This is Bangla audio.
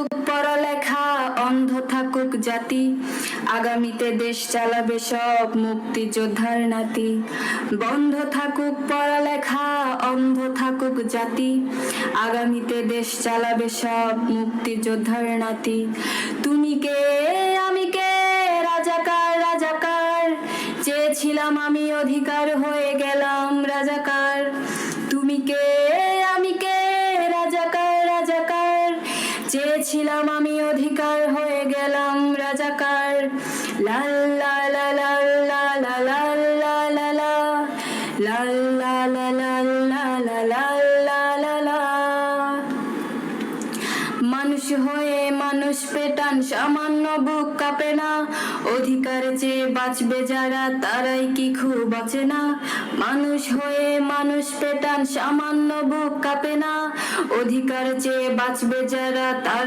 থাকুক পড়ালেখা, অন্ধ থাকুক জাতি, আগামীতে দেশ চালাবে সব মুক্তিযোদ্ধার নাতি। বন্ধ থাকুক পড়ালেখা, অন্ধ থাকুক জাতি, আগামীতে দেশ চালাবে সব মুক্তিযোদ্ধার নাতি। তুমি কে আমি কে, রাজাকার রাজাকার, চেয়েছিলাম আমি অধিকার, হয়ে গেলাম রাজাকার। তুমি কে আমি কে, রাজাকার রাজাকার, চেয়েছিলাম আমি অধিকার, হয়ে গেলাম রাজাকার। লা লা লা লা লা লা লা লা লা লা লা লা লা লা লা লা লা লা। মানুষ হয়ে মানুষ পেটান, সামান্য বুক কাঁপে না, অধিকার চেয়ে বাঁচবে যারা তারাই কি খুব বাঁচে না। মানুষ হয়ে মানুষ পেটান, সামান্য বুক কাঁপে না, অধিকার চেয়ে বাঁচবে যারা তারা